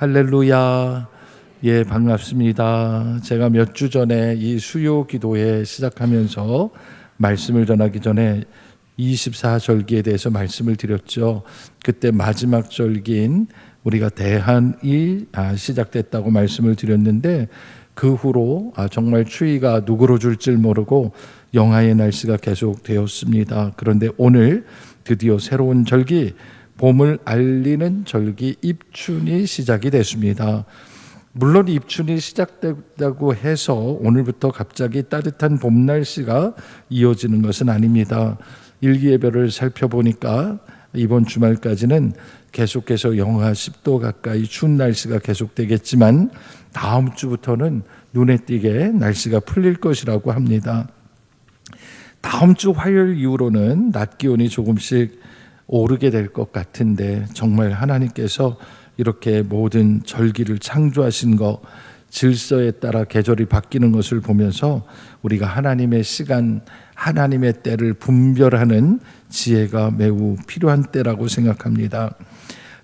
할렐루야. 예, 반갑습니다. 제가 몇 주 전에 이 수요 기도회 시작하면서 말씀을 전하기 전에 24절기에 대해서 말씀을 드렸죠. 그때 마지막 절기인 우리가 대한이 시작됐다고 말씀을 드렸는데, 그 후로 정말 추위가 누그러질 줄 모르고 영하의 날씨가 계속 되었습니다. 그런데 오늘 드디어 새로운 절기, 봄을 알리는 절기 입춘이 시작이 됐습니다. 물론 입춘이 시작됐다고 해서 오늘부터 갑자기 따뜻한 봄 날씨가 이어지는 것은 아닙니다. 일기예보를 살펴보니까 이번 주말까지는 계속해서 영하 10도 가까이 추운 날씨가 계속되겠지만 다음 주부터는 눈에 띄게 날씨가 풀릴 것이라고 합니다. 다음 주 화요일 이후로는 낮 기온이 조금씩 오르게 될 것 같은데, 정말 하나님께서 이렇게 모든 절기를 창조하신 것, 질서에 따라 계절이 바뀌는 것을 보면서 우리가 하나님의 시간, 하나님의 때를 분별하는 지혜가 매우 필요한 때라고 생각합니다.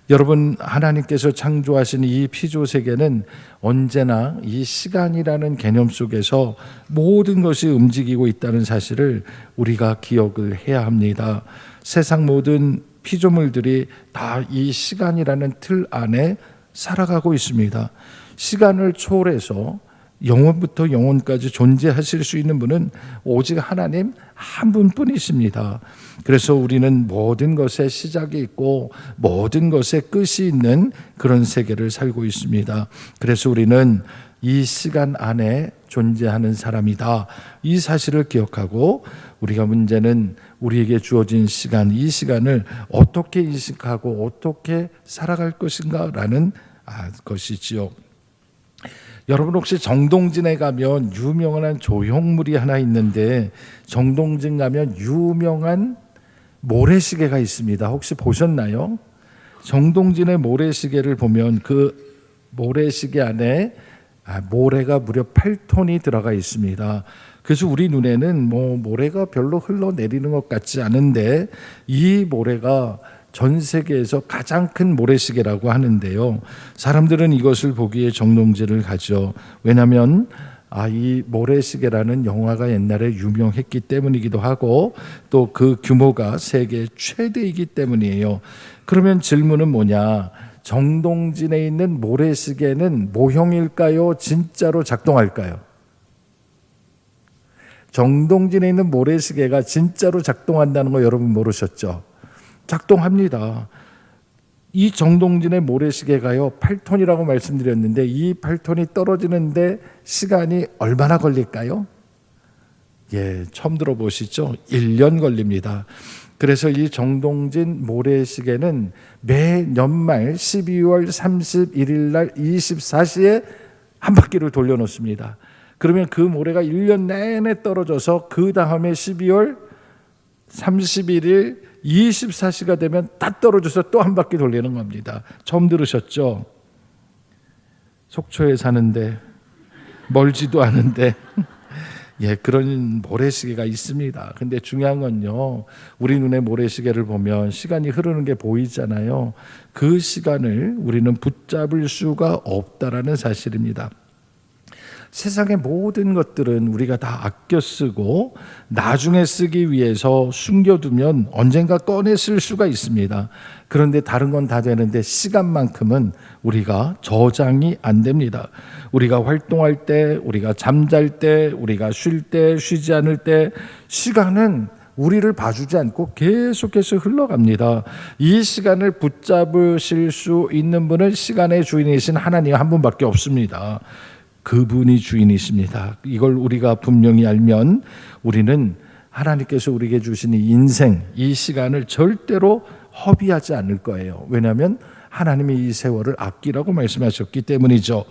여러분, 하나님께서 창조하신 이 피조세계는 언제나 이 시간이라는 개념 속에서 모든 것이 움직이고 있다는 사실을 우리가 기억을 해야 합니다. 세상 모든 피조물들이 다 이 시간이라는 틀 안에 살아가고 있습니다. 시간을 초월해서 영원부터 영원까지 존재하실 수 있는 분은 오직 하나님 한 분뿐이십니다. 그래서 우리는 모든 것에 시작이 있고 모든 것에 끝이 있는 그런 세계를 살고 있습니다. 그래서 우리는 이 시간 안에 존재하는 사람이다, 이 사실을 기억하고, 우리가 문제는 우리에게 주어진 시간, 이 시간을 어떻게 인식하고 어떻게 살아갈 것인가 라는 것이지요. 여러분, 혹시 정동진에 가면 유명한 조형물이 하나 있는데, 정동진 가면 유명한 모래시계가 있습니다. 혹시 보셨나요? 정동진의 모래시계를 보면 그 모래시계 안에 모래가 무려 8톤이 들어가 있습니다. 그래서 우리 눈에는 모래가 별로 흘러내리는 것 같지 않은데, 이 모래가 전 세계에서 가장 큰 모래시계라고 하는데요. 사람들은 이것을 보기에 정동진을 가죠. 왜냐하면 이 모래시계라는 영화가 옛날에 유명했기 때문이기도 하고, 또 그 규모가 세계 최대이기 때문이에요. 그러면 질문은 뭐냐? 정동진에 있는 모래시계는 모형일까요? 진짜로 작동할까요? 정동진에 있는 모래시계가 진짜로 작동한다는 거 여러분 모르셨죠? 작동합니다. 이 정동진의 모래시계가요 8톤이라고 말씀드렸는데, 이 8톤이 떨어지는데 시간이 얼마나 걸릴까요? 처음 들어보시죠? 1년 걸립니다. 그래서 이 정동진 모래시계는 매 연말 12월 31일 날 24시에 한 바퀴를 돌려놓습니다. 그러면 그 모래가 1년 내내 떨어져서 그 다음에 12월 31일 24시가 되면 다 떨어져서 또 한 바퀴 돌리는 겁니다. 처음 들으셨죠? 속초에 사는데 멀지도 않은데 그런 모래시계가 있습니다. 근데 중요한 건요, 우리 눈에 모래시계를 보면 시간이 흐르는 게 보이잖아요. 그 시간을 우리는 붙잡을 수가 없다라는 사실입니다. 세상의 모든 것들은 우리가 다 아껴 쓰고 나중에 쓰기 위해서 숨겨두면 언젠가 꺼내 쓸 수가 있습니다. 그런데 다른 건 다 되는데 시간만큼은 우리가 저장이 안 됩니다. 우리가 활동할 때, 우리가 잠잘 때, 우리가 쉴 때, 쉬지 않을 때, 시간은 우리를 봐주지 않고 계속해서 흘러갑니다. 이 시간을 붙잡으실 수 있는 분은 시간의 주인이신 하나님 한 분밖에 없습니다. 그분이 주인이십니다. 이걸 우리가 분명히 알면 우리는 하나님께서 우리에게 주신 이 인생, 이 시간을 절대로 허비하지 않을 거예요. 왜냐하면 하나님이 이 세월을 아끼라고 말씀하셨기 때문이죠.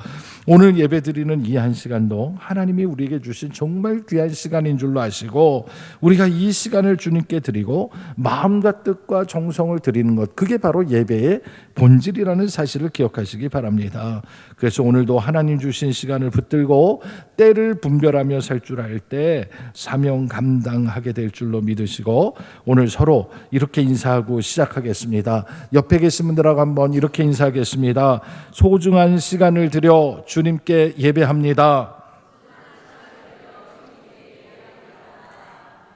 오늘 예배드리는 이 한 시간도 하나님이 우리에게 주신 정말 귀한 시간인 줄로 아시고, 우리가 이 시간을 주님께 드리고 마음과 뜻과 정성을 드리는 것, 그게 바로 예배의 본질이라는 사실을 기억하시기 바랍니다. 그래서 오늘도 하나님 주신 시간을 붙들고 때를 분별하며 살 줄 알 때 사명 감당하게 될 줄로 믿으시고, 오늘 서로 이렇게 인사하고 시작하겠습니다. 옆에 계신 분들하고 한번 한번 이렇게 인사하겠습니다. 소중한 시간을 들여 주님께 예배합니다.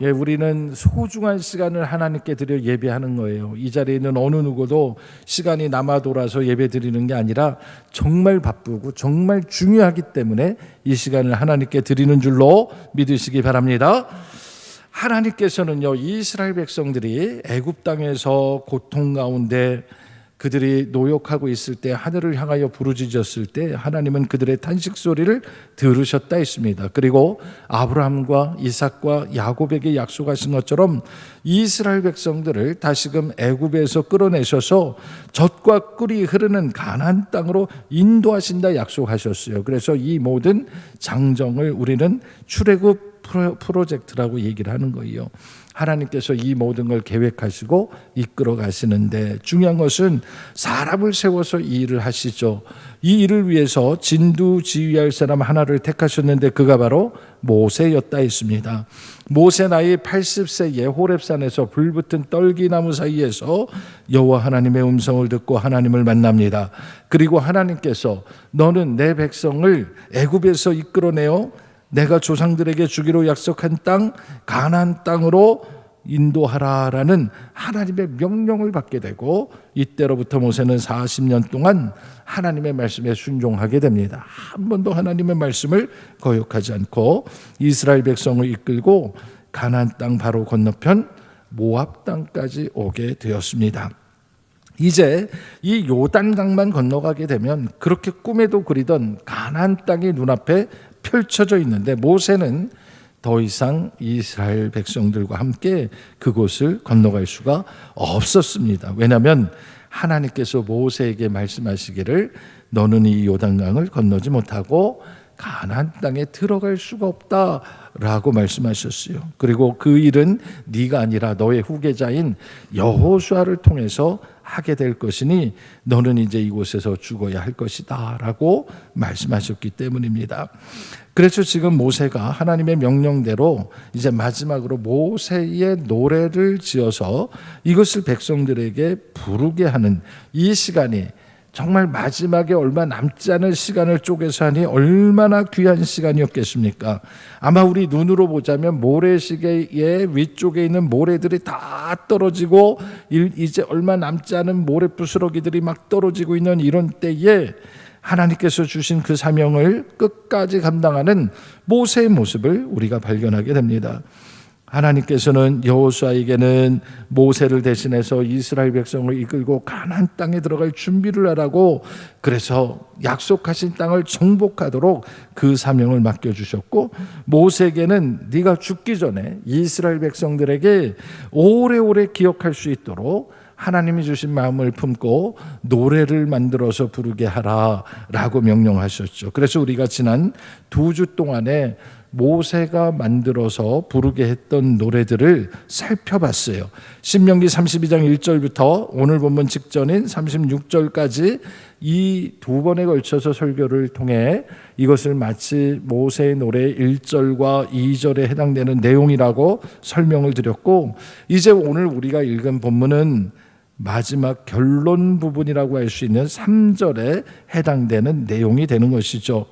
예, 우리는 소중한 시간을 하나님께 드려 예배하는 거예요. 이 자리에 있는 어느 누구도 시간이 남아 돌아서 예배 드리는 게 아니라 정말 바쁘고 정말 중요하기 때문에 이 시간을 하나님께 드리는 줄로 믿으시기 바랍니다. 하나님께서는요, 이스라엘 백성들이 애굽 땅에서 고통 가운데 그들이 노역하고 있을 때, 하늘을 향하여 부르짖었을 때 하나님은 그들의 탄식 소리를 들으셨다 했습니다. 그리고 아브라함과 이삭과 야곱에게 약속하신 것처럼 이스라엘 백성들을 다시금 애굽에서 끌어내셔서 젖과 꿀이 흐르는 가나안 땅으로 인도하신다 약속하셨어요. 그래서 이 모든 장정을 우리는 출애굽 프로젝트라고 얘기를 하는 거예요. 하나님께서 이 모든 걸 계획하시고 이끌어 가시는데, 중요한 것은 사람을 세워서 이 일을 하시죠. 이 일을 위해서 진두지휘할 사람 하나를 택하셨는데 그가 바로 모세였다 했습니다. 모세 나이 80세에 호렙산에서 불붙은 떨기나무 사이에서 여호와 하나님의 음성을 듣고 하나님을 만납니다. 그리고 하나님께서 너는 내 백성을 애굽에서 이끌어내어 내가 조상들에게 주기로 약속한 땅 가나안 땅으로 인도하라라는 하나님의 명령을 받게 되고, 이때로부터 모세는 40년 동안 하나님의 말씀에 순종하게 됩니다. 한 번도 하나님의 말씀을 거역하지 않고 이스라엘 백성을 이끌고 가나안 땅 바로 건너편 모압 땅까지 오게 되었습니다. 이제 이 요단강만 건너가게 되면 그렇게 꿈에도 그리던 가나안 땅이 눈앞에 펼쳐져 있는데, 모세는 더 이상 이스라엘 백성들과 함께 그곳을 건너갈 수가 없었습니다. 왜냐하면 하나님께서 모세에게 말씀하시기를 너는 이 요단강을 건너지 못하고 가나안 땅에 들어갈 수가 없다라고 말씀하셨어요. 그리고 그 일은 네가 아니라 너의 후계자인 여호수아를 통해서 하게 될 것이니 너는 이제 이곳에서 죽어야 할 것이다 라고 말씀하셨기 때문입니다. 그래서 지금 모세가 하나님의 명령대로 이제 마지막으로 모세의 노래를 지어서 이것을 백성들에게 부르게 하는 이 시간이 정말 마지막에 얼마 남지 않은 시간을 쪼개서 하니 얼마나 귀한 시간이었겠습니까? 아마 우리 눈으로 보자면 모래시계의 위쪽에 있는 모래들이 다 떨어지고 이제 얼마 남지 않은 모래 부스러기들이 막 떨어지고 있는 이런 때에 하나님께서 주신 그 사명을 끝까지 감당하는 모세의 모습을 우리가 발견하게 됩니다. 하나님께서는 여호수아에게는 모세를 대신해서 이스라엘 백성을 이끌고 가나안 땅에 들어갈 준비를 하라고, 그래서 약속하신 땅을 정복하도록 그 사명을 맡겨주셨고, 모세에게는 네가 죽기 전에 이스라엘 백성들에게 오래오래 기억할 수 있도록 하나님이 주신 마음을 품고 노래를 만들어서 부르게 하라라고 명령하셨죠. 그래서 우리가 지난 2주 동안에 모세가 만들어서 부르게 했던 노래들을 살펴봤어요. 신명기 32장 1절부터 오늘 본문 직전인 36절까지 이 2번에 걸쳐서 설교를 통해 이것을 마치 모세의 노래 1절과 2절에 해당되는 내용이라고 설명을 드렸고, 이제 오늘 우리가 읽은 본문은 마지막 결론 부분이라고 할 수 있는 3절에 해당되는 내용이 되는 것이죠.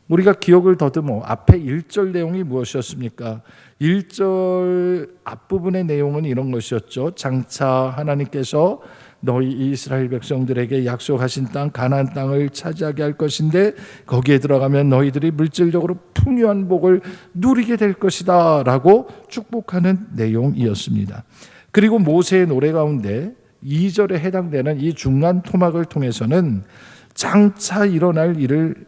우리가 기억을 더듬어 앞에 1절 내용이 무엇이었습니까? 1절 앞부분의 내용은 이런 것이었죠. 장차 하나님께서 너희 이스라엘 백성들에게 약속하신 땅 가나안 땅을 차지하게 할 것인데 거기에 들어가면 너희들이 물질적으로 풍요한 복을 누리게 될 것이다 라고 축복하는 내용이었습니다. 그리고 모세의 노래 가운데 2절에 해당되는 이 중간 토막을 통해서는 장차 일어날 일을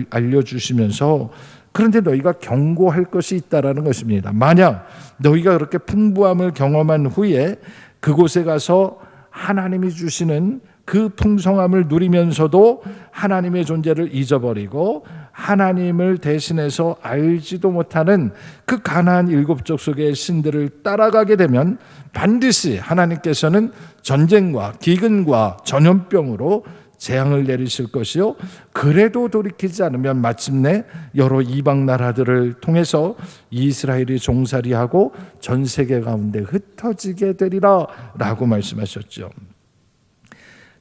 알려주시면서 그런데 너희가 경고할 것이 있다라는 것입니다. 만약 너희가 그렇게 풍부함을 경험한 후에 그곳에 가서 하나님이 주시는 그 풍성함을 누리면서도 하나님의 존재를 잊어버리고 하나님을 대신해서 알지도 못하는 그 가나안 7족 속의 신들을 따라가게 되면 반드시 하나님께서는 전쟁과 기근과 전염병으로 재앙을 내리실 것이요, 그래도 돌이키지 않으면 마침내 여러 이방 나라들을 통해서 이스라엘이 종살이하고 전 세계 가운데 흩어지게 되리라 라고 말씀하셨죠.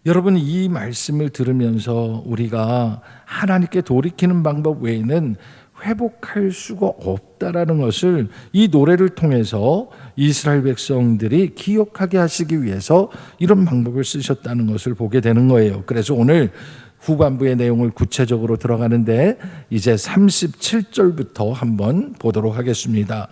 여러분, 이 말씀을 들으면서 우리가 하나님께 돌이키는 방법 외에는 회복할 수가 없다라는 것을 이 노래를 통해서 이스라엘 백성들이 기억하게 하시기 위해서 이런 방법을 쓰셨다는 것을 보게 되는 거예요. 그래서 오늘 후반부의 내용을 구체적으로 들어가는데 이제 37절부터 한번 보도록 하겠습니다.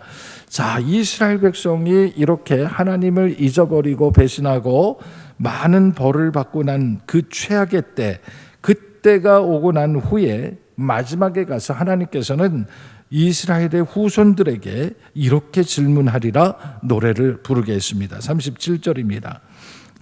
자, 이스라엘 백성이 이렇게 하나님을 잊어버리고 배신하고 많은 벌을 받고 난 그 최악의 때, 그때가 오고 난 후에 마지막에 가서 하나님께서는 이스라엘의 후손들에게 이렇게 질문하리라 노래를 부르게 했습니다. 37절입니다.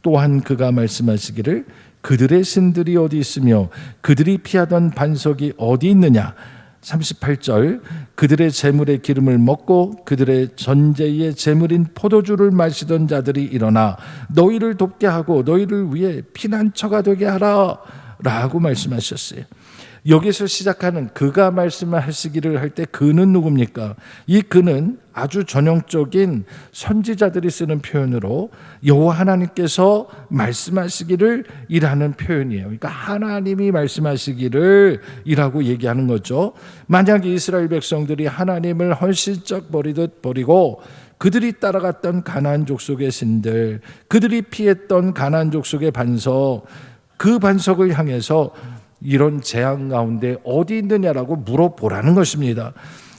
또한 그가 말씀하시기를 그들의 신들이 어디 있으며 그들이 피하던 반석이 어디 있느냐. 38절 그들의 재물의 기름을 먹고 그들의 전제의 재물인 포도주를 마시던 자들이 일어나 너희를 돕게 하고 너희를 위해 피난처가 되게 하라 라고 말씀하셨어요. 여기서 시작하는 그가 말씀하시기를 할 때 그는 누굽니까? 이 그는 아주 전형적인 선지자들이 쓰는 표현으로 여호와 하나님께서 말씀하시기를 이라는 표현이에요. 그러니까 하나님이 말씀하시기를 이라고 얘기하는 거죠. 만약 이스라엘 백성들이 하나님을 헌신적 버리듯 버리고 그들이 따라갔던 가나안 족속의 신들, 그들이 피했던 가나안 족속의 반석, 그 반석을 향해서 이런 재앙 가운데 어디 있느냐라고 물어보라는 것입니다.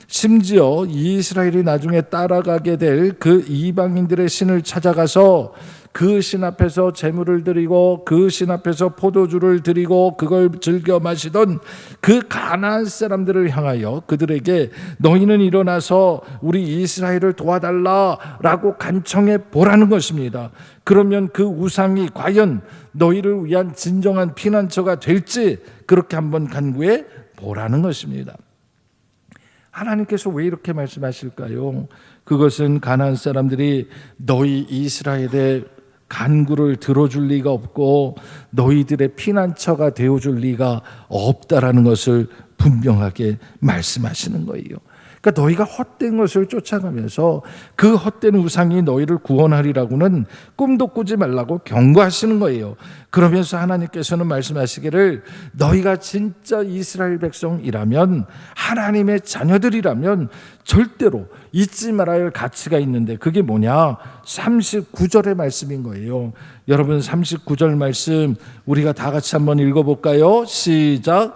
심지어 이스라엘이 나중에 따라가게 될 그 이방인들의 신을 찾아가서 그 신 앞에서 제물을 드리고 그 신 앞에서 포도주를 드리고 그걸 즐겨 마시던 그 가나안 사람들을 향하여 그들에게 너희는 일어나서 우리 이스라엘을 도와달라라고 간청해 보라는 것입니다. 그러면 그 우상이 과연 너희를 위한 진정한 피난처가 될지 그렇게 한번 간구해 보라는 것입니다. 하나님께서 왜 이렇게 말씀하실까요? 그것은 가나안 사람들이 너희 이스라엘의 간구를 들어줄 리가 없고 너희들의 피난처가 되어줄 리가 없다라는 것을 분명하게 말씀하시는 거예요. 그러니까 너희가 헛된 것을 쫓아가면서 그 헛된 우상이 너희를 구원하리라고는 꿈도 꾸지 말라고 경고하시는 거예요. 그러면서 하나님께서는 말씀하시기를 너희가 진짜 이스라엘 백성이라면 하나님의 자녀들이라면 절대로 잊지 말아야 할 가치가 있는데 그게 뭐냐? 39절의 말씀인 거예요. 여러분 39절 말씀 우리가 다 같이 한번 읽어볼까요? 시작.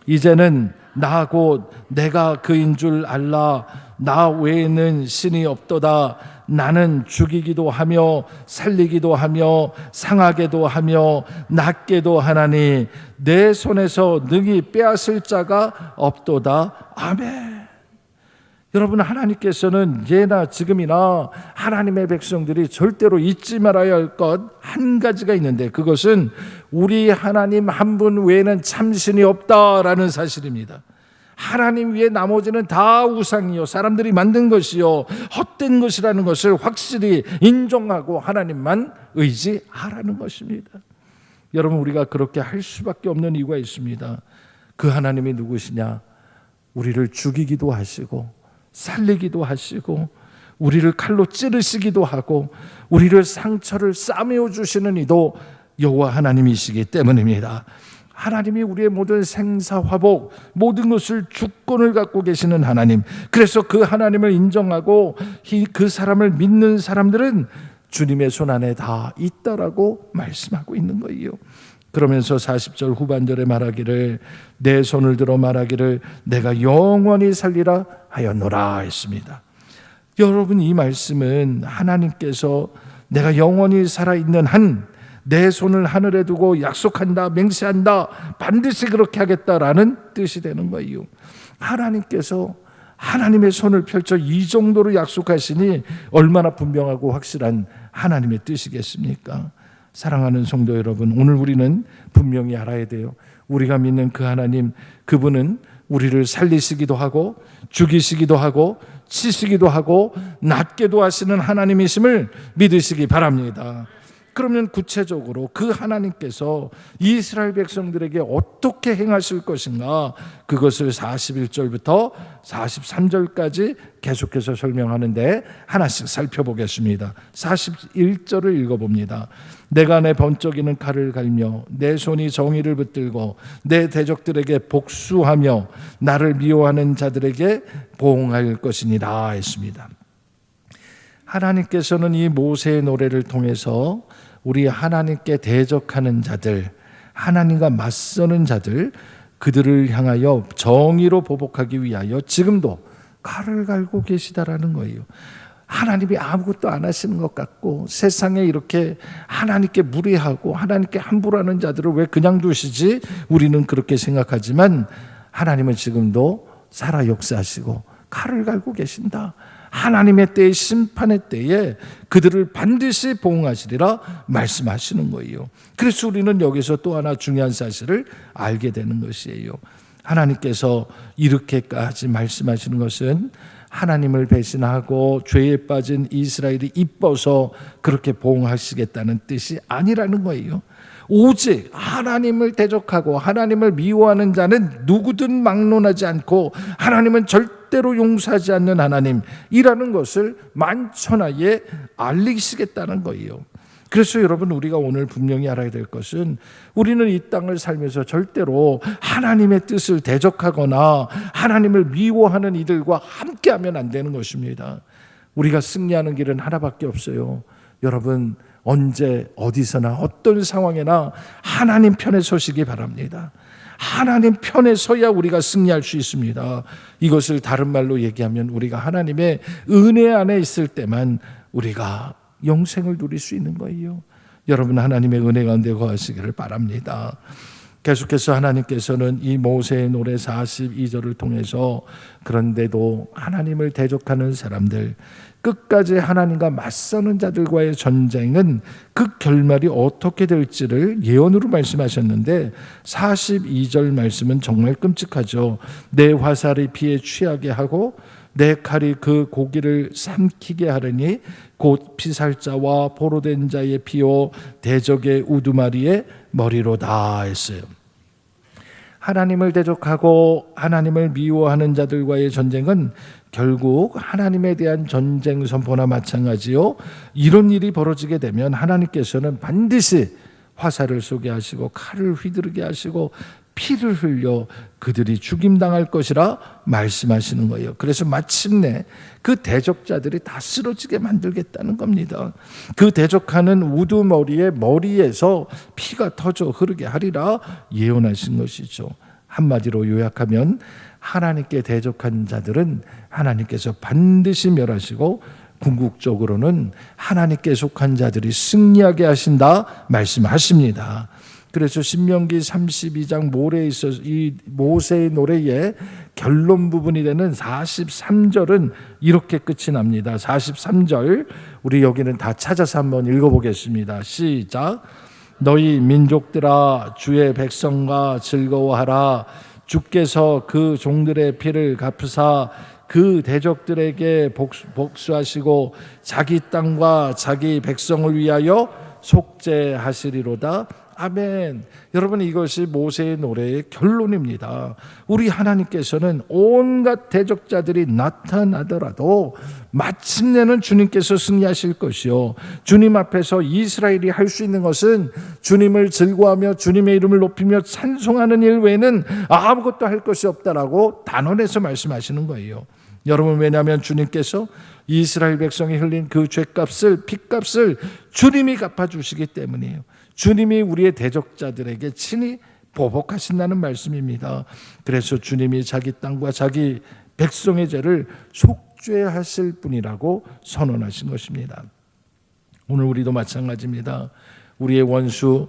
이제는 나 곧 내가 그인 줄 알라. 나 외에는 신이 없도다. 나는 죽이기도 하며 살리기도 하며 상하게도 하며 낫게도 하나니 내 손에서 능히 빼앗을 자가 없도다. 아멘. 여러분, 하나님께서는 예나 지금이나 하나님의 백성들이 절대로 잊지 말아야 할 것 한 가지가 있는데 그것은 우리 하나님 한 분 외에는 참신이 없다라는 사실입니다. 하나님 외에 나머지는 다 우상이요 사람들이 만든 것이요 헛된 것이라는 것을 확실히 인정하고 하나님만 의지하라는 것입니다. 여러분, 우리가 그렇게 할 수밖에 없는 이유가 있습니다. 그 하나님이 누구시냐? 우리를 죽이기도 하시고 살리기도 하시고 우리를 칼로 찌르시기도 하고 우리를 상처를 싸매어 주시는 이도 여호와 하나님이시기 때문입니다. 하나님이 우리의 모든 생사화복 모든 것을 주권을 갖고 계시는 하나님, 그래서 그 하나님을 인정하고 그 사람을 믿는 사람들은 주님의 손 안에 다 있다라고 말씀하고 있는 거예요. 그러면서 40절 후반절에 말하기를 내 손을 들어 말하기를 내가 영원히 살리라 하였노라 했습니다. 여러분, 이 말씀은 하나님께서 내가 영원히 살아있는 한 내 손을 하늘에 두고 약속한다, 맹세한다, 반드시 그렇게 하겠다라는 뜻이 되는 거예요. 하나님께서 하나님의 손을 펼쳐 이 정도로 약속하시니 얼마나 분명하고 확실한 하나님의 뜻이겠습니까? 사랑하는 성도 여러분, 오늘 우리는 분명히 알아야 돼요. 우리가 믿는 그 하나님, 그분은 우리를 살리시기도 하고 죽이시기도 하고 치시기도 하고 낫게도 하시는 하나님이심을 믿으시기 바랍니다. 그러면 구체적으로 그 하나님께서 이스라엘 백성들에게 어떻게 행하실 것인가, 그것을 41절부터 43절까지 계속해서 설명하는데 하나씩 살펴보겠습니다. 41절을 읽어봅니다. 내가 내 번쩍이는 칼을 갈며 내 손이 정의를 붙들고 내 대적들에게 복수하며 나를 미워하는 자들에게 보응할 것이니라 했습니다. 하나님께서는 이 모세의 노래를 통해서 우리 하나님께 대적하는 자들, 하나님과 맞서는 자들, 그들을 향하여 정의로 보복하기 위하여 지금도 칼을 갈고 계시다라는 거예요. 하나님이 아무것도 안 하시는 것 같고, 세상에 이렇게 하나님께 무례하고 하나님께 함부로 하는 자들을 왜 그냥 두시지? 우리는 그렇게 생각하지만 하나님은 지금도 살아 역사하시고 칼을 갈고 계신다. 하나님의 때에, 심판의 때에 그들을 반드시 보응하시리라 말씀하시는 거예요. 그래서 우리는 여기서 또 하나 중요한 사실을 알게 되는 것이에요. 하나님께서 이렇게까지 말씀하시는 것은 하나님을 배신하고 죄에 빠진 이스라엘이 이뻐서 그렇게 보응하시겠다는 뜻이 아니라는 거예요. 오직 하나님을 대적하고 하나님을 미워하는 자는 누구든 막론하지 않고 하나님은 절대로 용서하지 않는 하나님이라는 것을 만천하에 알리시겠다는 거예요. 그래서 여러분, 우리가 오늘 분명히 알아야 될 것은 우리는 이 땅을 살면서 절대로 하나님의 뜻을 대적하거나 하나님을 미워하는 이들과 함께하면 안 되는 것입니다. 우리가 승리하는 길은 하나밖에 없어요. 여러분, 언제 어디서나 어떤 상황에나 하나님 편에 서시기 바랍니다. 하나님 편에 서야 우리가 승리할 수 있습니다. 이것을 다른 말로 얘기하면 우리가 하나님의 은혜 안에 있을 때만 우리가 영생을 누릴 수 있는 거예요. 여러분, 하나님의 은혜 가운데 거하시기를 바랍니다. 계속해서 하나님께서는 이 모세의 노래 42절을 통해서 그런데도 하나님을 대적하는 사람들, 끝까지 하나님과 맞서는 자들과의 전쟁은 그 결말이 어떻게 될지를 예언으로 말씀하셨는데 42절 말씀은 정말 끔찍하죠. 내 화살이 피에 취하게 하고 내 칼이 그 고기를 삼키게 하려니 곧 피살자와 포로된 자의 피요 대적의 우두마리의 머리로다 했어요. 하나님을 대적하고 하나님을 미워하는 자들과의 전쟁은 결국 하나님에 대한 전쟁 선포나 마찬가지요. 이런 일이 벌어지게 되면 하나님께서는 반드시 화살을 쏘게 하시고 칼을 휘두르게 하시고 피를 흘려 그들이 죽임당할 것이라 말씀하시는 거예요. 그래서 마침내 그 대적자들이 다 쓰러지게 만들겠다는 겁니다. 그 대적하는 우두머리의 머리에서 피가 터져 흐르게 하리라 예언하신 것이죠. 한마디로 요약하면 하나님께 대적한 자들은 하나님께서 반드시 멸하시고 궁극적으로는 하나님께 속한 자들이 승리하게 하신다 말씀하십니다. 그래서 신명기 32장 모래에 있어서 이 모세의 노래의 결론 부분이 되는 43절은 이렇게 끝이 납니다. 43절 우리 여기는 다 찾아서 한번 읽어보겠습니다. 시작. 너희 민족들아 주의 백성과 즐거워하라. 주께서 그 종들의 피를 갚으사 그 대적들에게 복수하시고 자기 땅과 자기 백성을 위하여 속죄하시리로다. 아멘. 여러분, 이것이 모세의 노래의 결론입니다. 우리 하나님께서는 온갖 대적자들이 나타나더라도 마침내는 주님께서 승리하실 것이요, 주님 앞에서 이스라엘이 할 수 있는 것은 주님을 즐거워하며 주님의 이름을 높이며 찬송하는 일 외에는 아무것도 할 것이 없다라고 단언해서 말씀하시는 거예요. 여러분, 왜냐하면 주님께서 이스라엘 백성이 흘린 그 죄값을, 핏값을 주님이 갚아주시기 때문이에요. 주님이 우리의 대적자들에게 친히 보복하신다는 말씀입니다. 그래서 주님이 자기 땅과 자기 백성의 죄를 속죄하실 분이라고 선언하신 것입니다. 오늘 우리도 마찬가지입니다. 우리의 원수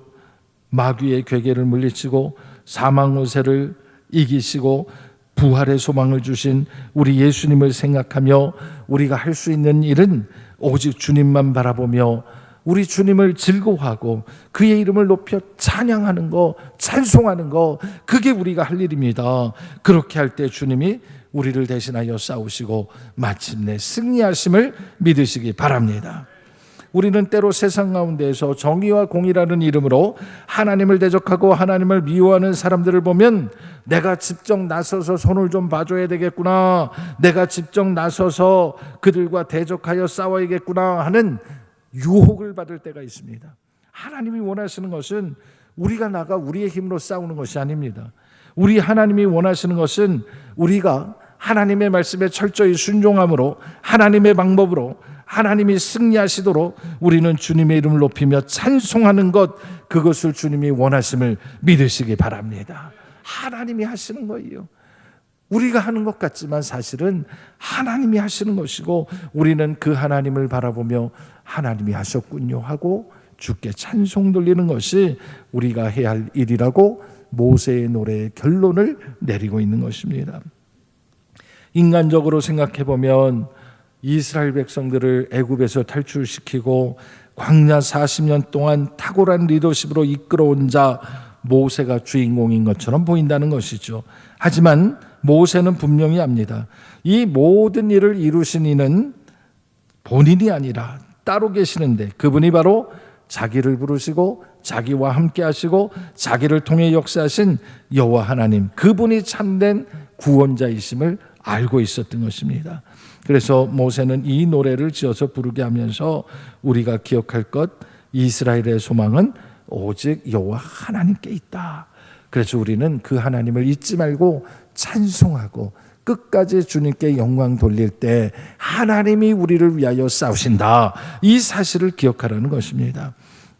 마귀의 괴계를 물리치고 사망 요새를 이기시고 부활의 소망을 주신 우리 예수님을 생각하며 우리가 할 수 있는 일은 오직 주님만 바라보며 우리 주님을 즐거워하고 그의 이름을 높여 찬양하는 거, 찬송하는 거, 그게 우리가 할 일입니다. 그렇게 할 때 주님이 우리를 대신하여 싸우시고 마침내 승리하심을 믿으시기 바랍니다. 우리는 때로 세상 가운데에서 정의와 공의라는 이름으로 하나님을 대적하고 하나님을 미워하는 사람들을 보면 내가 직접 나서서 손을 좀 봐줘야 되겠구나, 내가 직접 나서서 그들과 대적하여 싸워야겠구나 하는 유혹을 받을 때가 있습니다. 하나님이 원하시는 것은 우리가 나가 우리의 힘으로 싸우는 것이 아닙니다. 우리 하나님이 원하시는 것은 우리가 하나님의 말씀에 철저히 순종함으로, 하나님의 방법으로 하나님이 승리하시도록 우리는 주님의 이름을 높이며 찬송하는 것, 그것을 주님이 원하심을 믿으시기 바랍니다. 하나님이 하시는 거예요. 우리가 하는 것 같지만 사실은 하나님이 하시는 것이고, 우리는 그 하나님을 바라보며 하나님이 하셨군요 하고 주께 찬송 돌리는 것이 우리가 해야 할 일이라고 모세의 노래의 결론을 내리고 있는 것입니다. 인간적으로 생각해 보면 이스라엘 백성들을 애굽에서 탈출시키고 광야 40년 동안 탁월한 리더십으로 이끌어온 자 모세가 주인공인 것처럼 보인다는 것이죠. 하지만 모세는 분명히 압니다. 이 모든 일을 이루신 이는 본인이 아니라 따로 계시는데, 그분이 바로 자기를 부르시고 자기와 함께 하시고 자기를 통해 역사하신 여호와 하나님, 그분이 참된 구원자이심을 알고 있었던 것입니다. 그래서 모세는 이 노래를 지어서 부르게 하면서 우리가 기억할 것, 이스라엘의 소망은 오직 여호와 하나님께 있다. 그래서 우리는 그 하나님을 잊지 말고 찬송하고 끝까지 주님께 영광 돌릴 때 하나님이 우리를 위하여 싸우신다, 이 사실을 기억하라는 것입니다.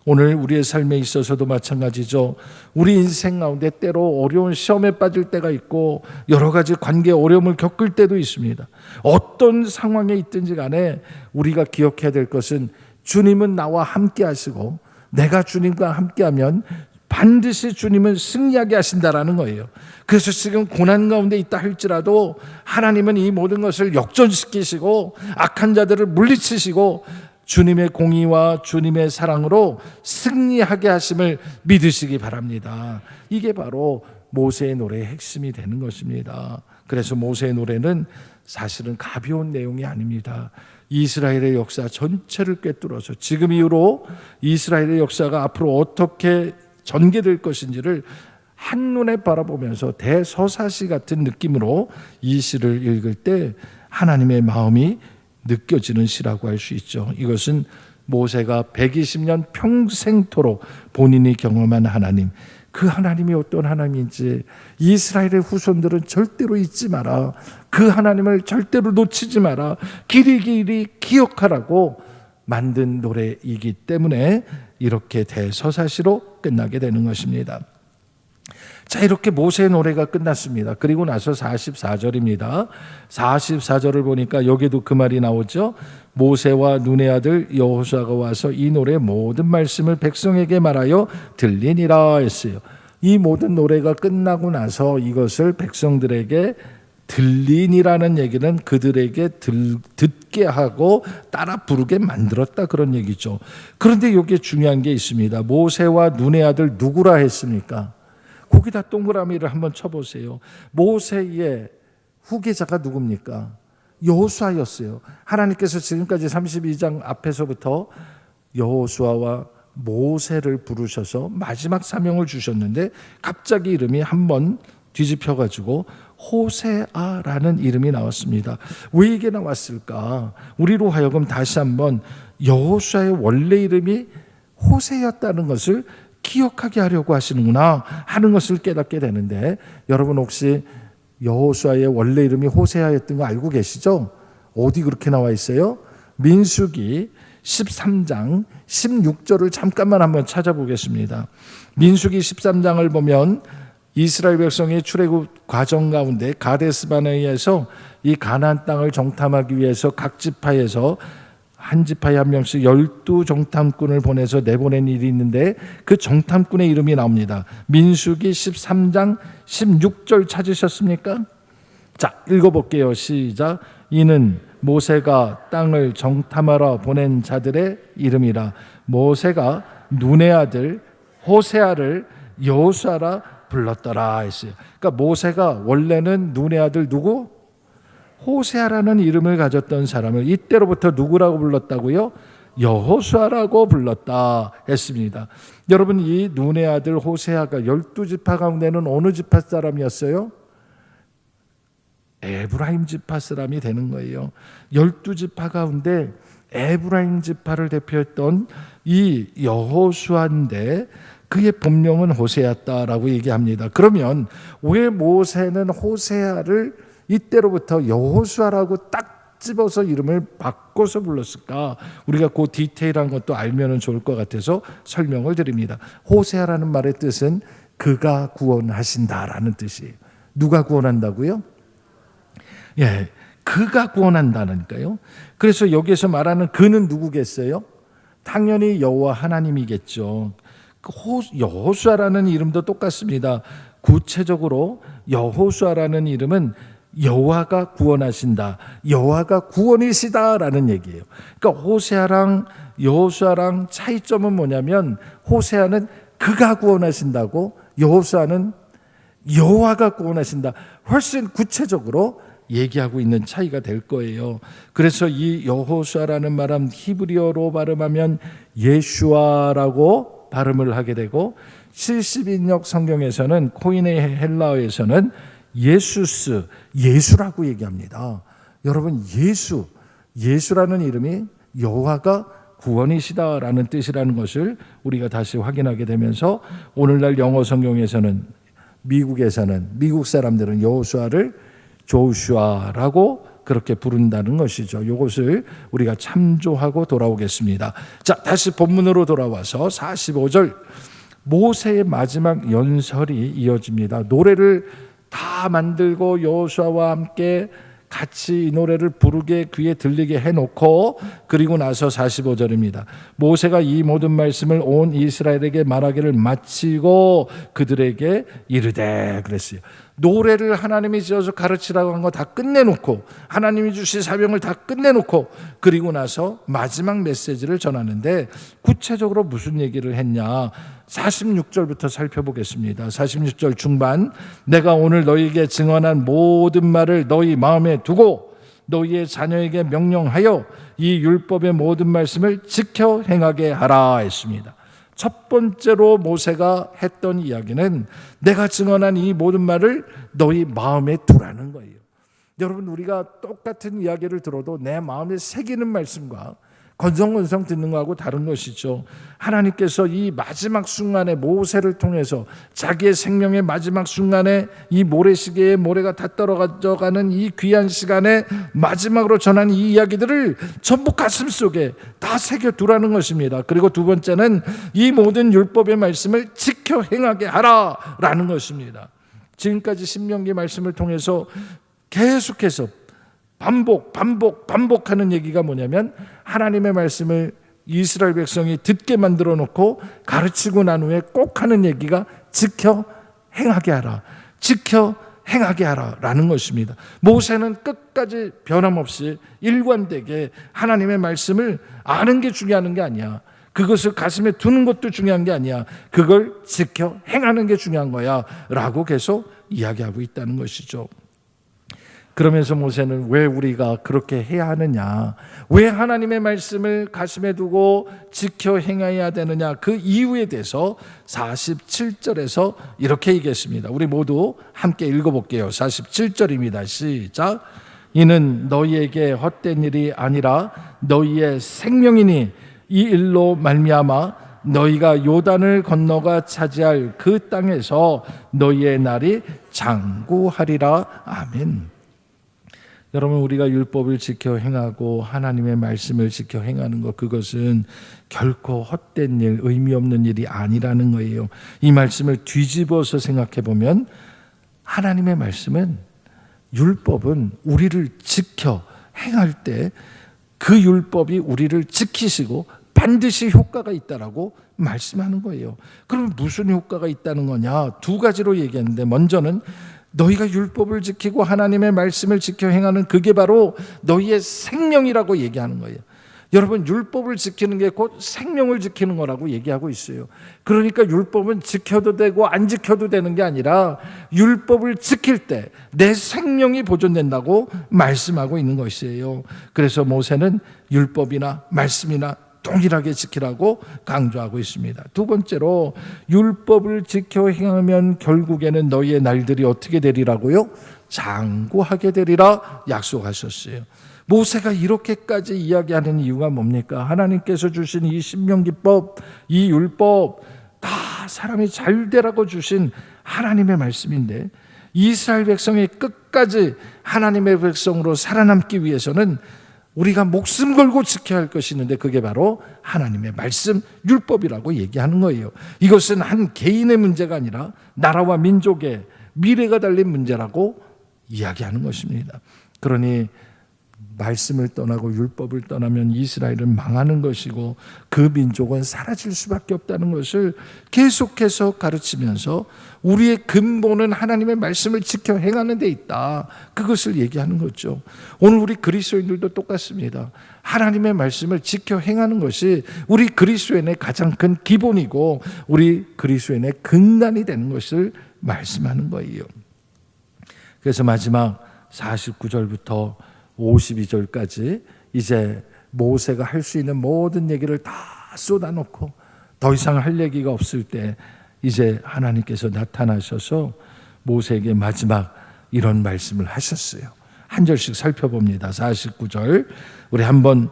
오늘 우리의 삶에 있어서도 마찬가지죠. 우리 인생 가운데 때로 어려운 시험에 빠질 때가 있고 여러 가지 관계 어려움을 겪을 때도 있습니다. 어떤 상황에 있든지 간에 우리가 기억해야 될 것은 주님은 나와 함께 하시고 내가 주님과 함께하면 반드시 주님은 승리하게 하신다라는 거예요. 그래서 지금 고난 가운데 있다 할지라도 하나님은 이 모든 것을 역전시키시고 악한 자들을 물리치시고 주님의 공의와 주님의 사랑으로 승리하게 하심을 믿으시기 바랍니다. 이게 바로 모세의 노래의 핵심이 되는 것입니다. 그래서 모세의 노래는 사실은 가벼운 내용이 아닙니다. 이스라엘의 역사 전체를 꿰뚫어서 지금 이후로 이스라엘의 역사가 앞으로 어떻게 전개될 것인지를 한눈에 바라보면서 대서사시 같은 느낌으로 이 시를 읽을 때 하나님의 마음이 느껴지는 시라고 할 수 있죠. 이것은 모세가 120년 평생토록 본인이 경험한 하나님, 그 하나님이 어떤 하나님인지 이스라엘의 후손들은 절대로 잊지 마라, 그 하나님을 절대로 놓치지 마라, 길이 기억하라고 만든 노래이기 때문에 이렇게 대서사시로 끝나게 되는 것입니다. 자, 이렇게 모세의 노래가 끝났습니다. 그리고 나서 44절입니다. 44절을 보니까 여기도 그 말이 나오죠. 모세와 눈의 아들 여호수아가 와서 이 노래의 모든 말씀을 백성에게 말하여 들리니라 했어요. 이 모든 노래가 끝나고 나서 이것을 백성들에게 들리니라는 얘기는 그들에게 듣게 하고 따라 부르게 만들었다, 그런 얘기죠. 그런데 여기에 중요한 게 있습니다. 모세와 눈의 아들 누구라 했습니까? 거기다 동그라미를 한번 쳐보세요. 모세의 후계자가 누굽니까? 여호수아였어요. 하나님께서 지금까지 32장 앞에서부터 여호수아와 모세를 부르셔서 마지막 사명을 주셨는데 갑자기 이름이 한번 뒤집혀가지고 호세아라는 이름이 나왔습니다. 왜 이게 나왔을까? 우리로 하여금 다시 한번 여호수아의 원래 이름이 호세였다는 것을 기억하게 하려고 하시는구나 하는 것을 깨닫게 되는데, 여러분 혹시 여호수아의 원래 이름이 호세아였던 거 알고 계시죠? 어디 그렇게 나와 있어요? 민수기 13장 16절을 잠깐만 한번 찾아보겠습니다. 민수기 13장을 보면 이스라엘 백성의 출애굽 과정 가운데 가데스바네아에서 이 가나안 땅을 정탐하기 위해서 각 지파에서 한 지파에 한 명씩 12 정탐꾼을 보내서 내보낸 일이 있는데 그 정탐꾼의 이름이 나옵니다. 민수기 13장 16절 찾으셨습니까? 자, 읽어볼게요. 시작. 이는 모세가 땅을 정탐하러 보낸 자들의 이름이라. 모세가 눈의 아들 호세아를 여호수아라 불렀더라 했어요. 그러니까 모세가 원래는 눈의 아들 누구? 호세아라는 이름을 가졌던 사람을 이때로부터 누구라고 불렀다고요? 여호수아라고 불렀다 했습니다. 여러분, 이 눈의 아들 호세아가 12지파 가운데는 어느 지파 사람이었어요? 에브라임 지파 사람이 되는 거예요. 12지파 가운데 에브라임 지파를 대표했던 이 여호수아인데 그의 본명은 호세아였다라고 얘기합니다. 그러면 왜 모세는 호세아를 이때로부터 여호수아라고 딱 집어서 이름을 바꿔서 불렀을까? 우리가 그 디테일한 것도 알면 좋을 것 같아서 설명을 드립니다. 호세아라는 말의 뜻은 그가 구원하신다라는 뜻이에요. 누가 구원한다고요? 예, 그가 구원한다니까요. 그래서 여기에서 말하는 그는 누구겠어요? 당연히 여호와 하나님이겠죠. 여호수아라는 이름도 똑같습니다. 구체적으로 여호수아라는 이름은 여호와가 구원하신다, 여호와가 구원이시다라는 얘기예요. 그러니까 호세아랑 여호수아랑 차이점은 뭐냐면 호세아는 그가 구원하신다고, 여호수아는 여호와가 구원하신다. 훨씬 구체적으로 얘기하고 있는 차이가 될 거예요. 그래서 이 여호수아라는 말은 히브리어로 발음하면 예슈아라고 발음을 하게 되고, 70인역 성경에서는 코인의 헬라어에서는 예수스, 예수라고 얘기합니다. 여러분, 예수라는 이름이 여호와가 구원이시다라는 뜻이라는 것을 우리가 다시 확인하게 되면서 오늘날 영어 성경에서는 미국 사람들은 여호수아를 조슈아라고 그렇게 부른다는 것이죠. 이것을 우리가 참조하고 돌아오겠습니다. 자, 다시 본문으로 돌아와서 45절 모세의 마지막 연설이 이어집니다. 노래를 다 만들고 여호수아와 함께 같이 이 노래를 부르게 귀에 들리게 해놓고, 그리고 나서 45절입니다. 모세가 이 모든 말씀을 온 이스라엘에게 말하기를 마치고 그들에게 이르되 그랬어요. 노래를 하나님이 지어서 가르치라고 한 거 다 끝내놓고, 하나님이 주신 사명을 다 끝내놓고, 그리고 나서 마지막 메시지를 전하는데 구체적으로 무슨 얘기를 했냐? 46절부터 살펴보겠습니다. 46절 중반, 내가 오늘 너희에게 증언한 모든 말을 너희 마음에 두고 너희의 자녀에게 명령하여 이 율법의 모든 말씀을 지켜 행하게 하라 했습니다. 첫 번째로 모세가 했던 이야기는 내가 증언한 이 모든 말을 너희 마음에 두라는 거예요. 여러분, 우리가 똑같은 이야기를 들어도 내 마음에 새기는 말씀과 건성건성 듣는 거하고 다른 것이죠. 하나님께서 이 마지막 순간에 모세를 통해서 자기의 생명의 마지막 순간에 이 모래시계에 모래가 다 떨어져가는 이 귀한 시간에 마지막으로 전한 이 이야기들을 전부 가슴속에 다 새겨두라는 것입니다. 그리고 두 번째는 이 모든 율법의 말씀을 지켜 행하게 하라라는 것입니다. 지금까지 신명기 말씀을 통해서 계속해서 반복하는 얘기가 뭐냐면 하나님의 말씀을 이스라엘 백성이 듣게 만들어 놓고 가르치고 난 후에 꼭 하는 얘기가 지켜 행하게 하라, 지켜 행하게 하라라는 것입니다. 모세는 끝까지 변함없이 일관되게 하나님의 말씀을 아는 게 중요한 게 아니야, 그것을 가슴에 두는 것도 중요한 게 아니야, 그걸 지켜 행하는 게 중요한 거야 라고 계속 이야기하고 있다는 것이죠. 그러면서 모세는 왜 우리가 그렇게 해야 하느냐, 왜 하나님의 말씀을 가슴에 두고 지켜 행해야 되느냐, 그 이유에 대해서 47절에서 이렇게 얘기했습니다. 우리 모두 함께 읽어볼게요. 47절입니다. 시작. 이는 너희에게 헛된 일이 아니라 너희의 생명이니 이 일로 말미암아 너희가 요단을 건너가 차지할 그 땅에서 너희의 날이 장구하리라. 아멘. 여러분, 우리가 율법을 지켜 행하고 하나님의 말씀을 지켜 행하는 것, 그것은 결코 헛된 일, 의미 없는 일이 아니라는 거예요. 이 말씀을 뒤집어서 생각해 보면 하나님의 말씀은, 율법은 우리를 지켜 행할 때 그 율법이 우리를 지키시고 반드시 효과가 있다라고 말씀하는 거예요. 그럼 무슨 효과가 있다는 거냐? 두 가지로 얘기했는데, 먼저는 너희가 율법을 지키고 하나님의 말씀을 지켜 행하는 그게 바로 너희의 생명이라고 얘기하는 거예요. 여러분, 율법을 지키는 게 곧 생명을 지키는 거라고 얘기하고 있어요. 그러니까 율법은 지켜도 되고 안 지켜도 되는 게 아니라 율법을 지킬 때 내 생명이 보존된다고 말씀하고 있는 것이에요. 그래서 모세는 율법이나 말씀이나 동일하게 지키라고 강조하고 있습니다. 두 번째로 율법을 지켜 행하면 결국에는 너희의 날들이 어떻게 되리라고요? 장구하게 되리라 약속하셨어요. 모세가 이렇게까지 이야기하는 이유가 뭡니까? 하나님께서 주신 이 신명기법, 이 율법 다 사람이 잘 되라고 주신 하나님의 말씀인데, 이스라엘 백성이 끝까지 하나님의 백성으로 살아남기 위해서는 우리가 목숨 걸고 지켜야 할 것이 있는데, 그게 바로 하나님의 말씀, 율법이라고 얘기하는 거예요. 이것은 한 개인의 문제가 아니라 나라와 민족의 미래가 달린 문제라고 이야기하는 것입니다. 그러니 말씀을 떠나고 율법을 떠나면 이스라엘은 망하는 것이고 그 민족은 사라질 수밖에 없다는 것을 계속해서 가르치면서 우리의 근본은 하나님의 말씀을 지켜 행하는 데 있다, 그것을 얘기하는 거죠. 오늘 우리 그리스도인들도 똑같습니다. 하나님의 말씀을 지켜 행하는 것이 우리 그리스도인의 가장 큰 기본이고 우리 그리스도인의 근간이 되는 것을 말씀하는 거예요. 그래서 마지막 49절부터 52절까지 이제 모세가 할 수 있는 모든 얘기를 다 쏟아놓고 더 이상 할 얘기가 없을 때 이제 하나님께서 나타나셔서 모세에게 마지막 이런 말씀을 하셨어요. 한 절씩 살펴봅니다. 49절 우리 한번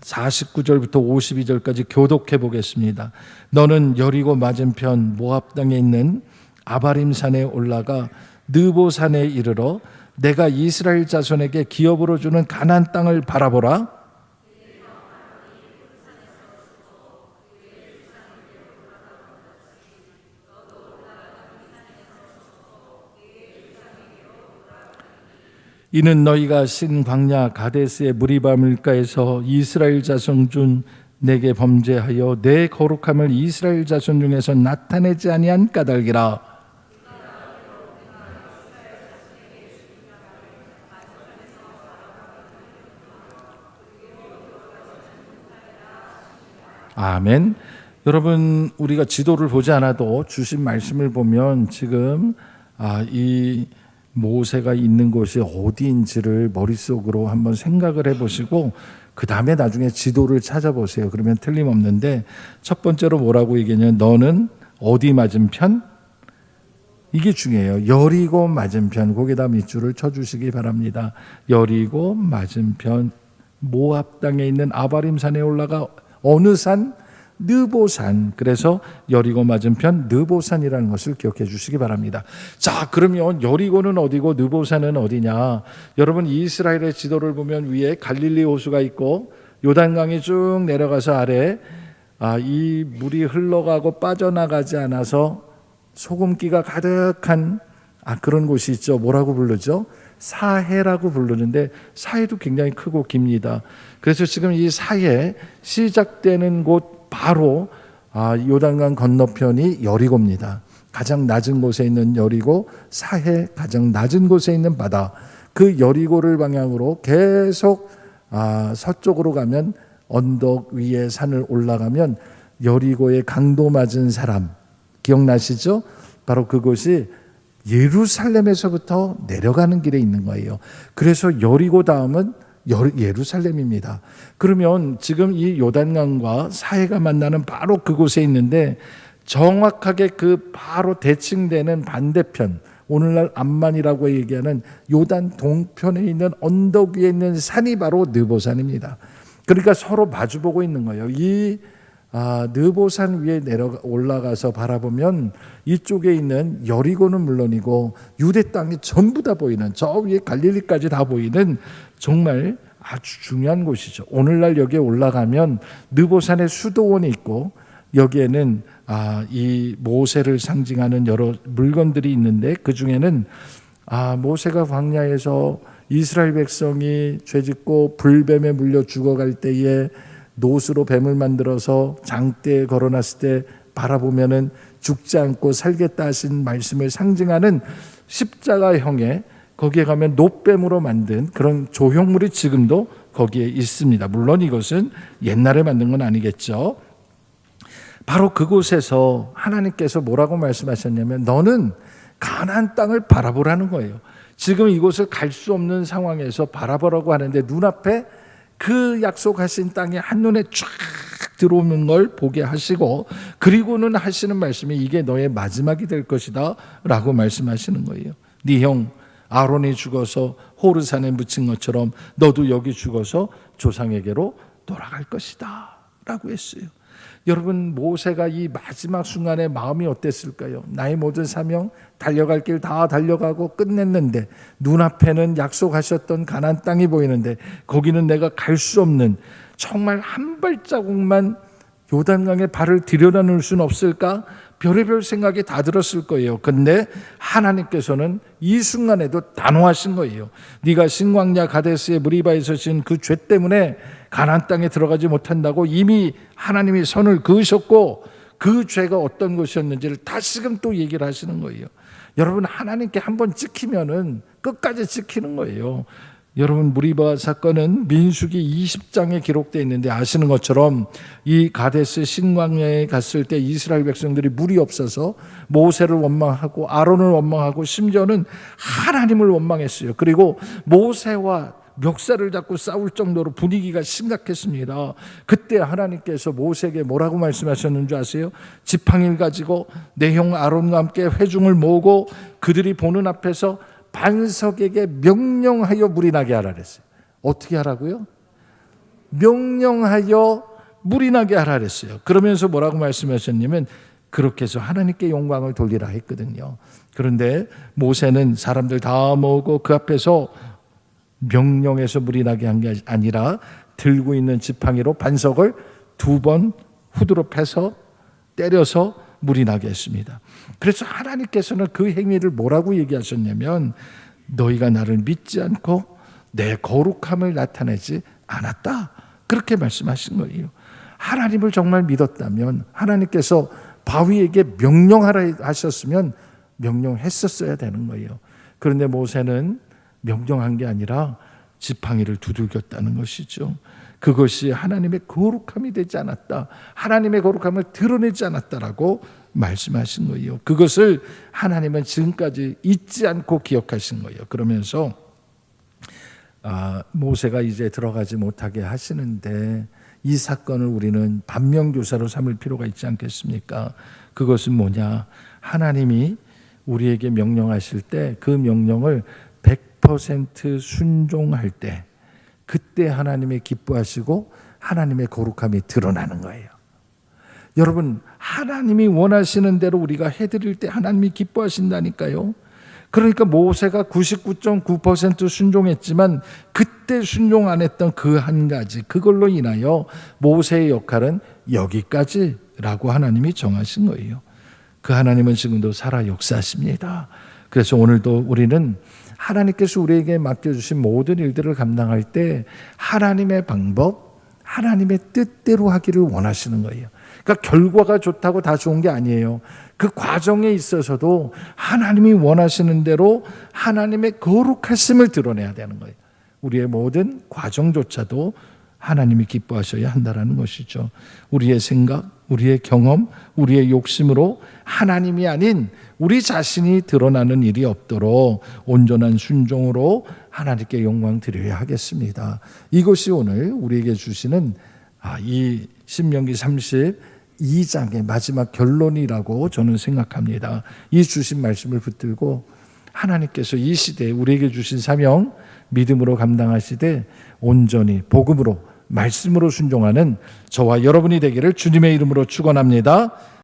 49절부터 52절까지 교독해 보겠습니다. 너는 여리고 맞은편 모압 땅에 있는 아바림 산에 올라가 느보 산에 이르러 내가 이스라엘 자손에게 기업으로 주는 가나안 땅을 바라보라. 이는 너희가 신 광야 가데스의 무리바 물가에서 이스라엘 자손 중 내게 범죄하여 내 거룩함을 이스라엘 자손 중에서 나타내지 아니한 까닭이라. 아멘. 여러분, 우리가 지도를 보지 않아도 주신 말씀을 보면 지금 이 모세가 있는 곳이 어디인지를 머릿속으로 한번 생각을 해보시고 그 다음에 나중에 지도를 찾아보세요. 그러면 틀림없는데, 첫 번째로 뭐라고 얘기하냐면 너는 어디 맞은편? 이게 중요해요. 여리고 맞은편, 거기다 밑줄을 쳐주시기 바랍니다. 여리고 맞은편 모압 땅에 있는 아바림 산에 올라가 어느 산? 느보산. 그래서 여리고 맞은편 느보산이라는 것을 기억해 주시기 바랍니다. 자, 그러면 여리고는 어디고 느보산은 어디냐? 여러분, 이스라엘의 지도를 보면 위에 갈릴리 호수가 있고 요단강이 쭉 내려가서 아래 이 물이 흘러가고 빠져나가지 않아서 소금기가 가득한 그런 곳이 있죠. 뭐라고 부르죠? 사해라고 부르는데 사해도 굉장히 크고 깁니다. 그래서 지금 이 사해 시작되는 곳 바로 요단강 건너편이 여리고입니다. 가장 낮은 곳에 있는 여리고, 사해 가장 낮은 곳에 있는 바다, 그 여리고를 방향으로 계속 서쪽으로 가면 언덕 위에 산을 올라가면 여리고의 강도 맞은 사람 기억나시죠? 바로 그곳이 예루살렘에서부터 내려가는 길에 있는 거예요. 그래서 여리고 다음은 예루살렘입니다. 그러면 지금 이 요단강과 사해가 만나는 바로 그곳에 있는데 정확하게 그 바로 대칭되는 반대편, 오늘날 암만이라고 얘기하는 요단 동편에 있는 언덕 위에 있는 산이 바로 느보산입니다. 그러니까 서로 마주보고 있는 거예요. 이 느보산 위에 올라가서 바라보면 이쪽에 있는 여리고는 물론이고 유대 땅이 전부 다 보이는, 저 위에 갈릴리까지 다 보이는 정말 아주 중요한 곳이죠. 오늘날 여기에 올라가면 느보산에 수도원이 있고 여기에는 이 모세를 상징하는 여러 물건들이 있는데 그 중에는 모세가 광야에서 이스라엘 백성이 죄짓고 불뱀에 물려 죽어갈 때에 노수로 뱀을 만들어서 장대에 걸어놨을 때 바라보면은 죽지 않고 살겠다 하신 말씀을 상징하는 십자가형의, 거기에 가면 놋뱀으로 만든 그런 조형물이 지금도 거기에 있습니다. 물론 이것은 옛날에 만든 건 아니겠죠. 바로 그곳에서 하나님께서 뭐라고 말씀하셨냐면 너는 가나안 땅을 바라보라는 거예요. 지금 이곳을 갈 수 없는 상황에서 바라보라고 하는데 눈앞에 그 약속하신 땅이 한눈에 쫙 들어오는 걸 보게 하시고, 그리고는 하시는 말씀이 이게 너의 마지막이 될 것이다 라고 말씀하시는 거예요. 네 형 아론이 죽어서 호르산에 묻힌 것처럼 너도 여기 죽어서 조상에게로 돌아갈 것이다 라고 했어요. 여러분, 모세가 이 마지막 순간에 마음이 어땠을까요? 나의 모든 사명, 달려갈 길 다 달려가고 끝냈는데 눈앞에는 약속하셨던 가나안 땅이 보이는데 거기는 내가 갈 수 없는, 정말 한 발자국만 요단강에 발을 들여다 놓을 수는 없을까? 별의별 생각이 다 들었을 거예요. 근데 하나님께서는 이 순간에도 단호하신 거예요. 네가 신광야 가데스의 무리바에서 진 그 죄 때문에 가나안 땅에 들어가지 못한다고 이미 하나님이 선을 그으셨고, 그 죄가 어떤 것이었는지를 다시금 또 얘기를 하시는 거예요. 여러분, 하나님께 한번 찍히면은 끝까지 찍히는 거예요. 여러분, 무리바 사건은 민수기 20장에 기록되어 있는데 아시는 것처럼 이 가데스 신광야에 갔을 때 이스라엘 백성들이 물이 없어서 모세를 원망하고 아론을 원망하고 심지어는 하나님을 원망했어요. 그리고 모세와 멱살을 잡고 싸울 정도로 분위기가 심각했습니다. 그때 하나님께서 모세에게 뭐라고 말씀하셨는 줄 아세요? 지팡이를 가지고 내 형 아론과 함께 회중을 모으고 그들이 보는 앞에서 반석에게 명령하여 물이 나게 하라 그랬어요. 어떻게 하라고요? 명령하여 물이 나게 하라 그랬어요. 그러면서 뭐라고 말씀하셨냐면 그렇게 해서 하나님께 영광을 돌리라 했거든요. 그런데 모세는 사람들 다 모으고 그 앞에서 명령해서 물이 나게 한 게 아니라 들고 있는 지팡이로 반석을 2번 후드로 패서 때려서 물이 나게 했습니다. 그래서 하나님께서는 그 행위를 뭐라고 얘기하셨냐면 너희가 나를 믿지 않고 내 거룩함을 나타내지 않았다, 그렇게 말씀하신 거예요. 하나님을 정말 믿었다면 하나님께서 바위에게 명령하라 하셨으면 명령했었어야 되는 거예요. 그런데 모세는 명령한 게 아니라 지팡이를 두들겼다는 것이죠. 그것이 하나님의 거룩함이 되지 않았다, 하나님의 거룩함을 드러내지 않았다라고 말씀하신 거예요. 그것을 하나님은 지금까지 잊지 않고 기억하신 거예요. 그러면서 모세가 이제 들어가지 못하게 하시는데 이 사건을 우리는 반면교사로 삼을 필요가 있지 않겠습니까? 그것은 뭐냐? 하나님이 우리에게 명령하실 때 그 명령을 100% 순종할 때, 그때 하나님이 기뻐하시고 하나님의 거룩함이 드러나는 거예요. 여러분, 하나님이 원하시는 대로 우리가 해드릴 때 하나님이 기뻐하신다니까요. 그러니까 모세가 99.9% 순종했지만 그때 순종 안 했던 그 한 가지, 그걸로 인하여 모세의 역할은 여기까지라고 하나님이 정하신 거예요. 그 하나님은 지금도 살아 역사하십니다. 그래서 오늘도 우리는 하나님께서 우리에게 맡겨주신 모든 일들을 감당할 때 하나님의 방법, 하나님의 뜻대로 하기를 원하시는 거예요. 그러니까 결과가 좋다고 다 좋은 게 아니에요. 그 과정에 있어서도 하나님이 원하시는 대로 하나님의 거룩하심을 드러내야 되는 거예요. 우리의 모든 과정조차도 하나님이 기뻐하셔야 한다는 것이죠. 우리의 생각, 우리의 경험, 우리의 욕심으로 하나님이 아닌 우리 자신이 드러나는 일이 없도록 온전한 순종으로 하나님께 영광 드려야 하겠습니다. 이것이 오늘 우리에게 주시는 이 신명기 32장의 마지막 결론이라고 저는 생각합니다. 이 주신 말씀을 붙들고 하나님께서 이 시대에 우리에게 주신 사명 믿음으로 감당하시되 온전히 복음으로 말씀으로 순종하는 저와 여러분이 되기를 주님의 이름으로 축원합니다.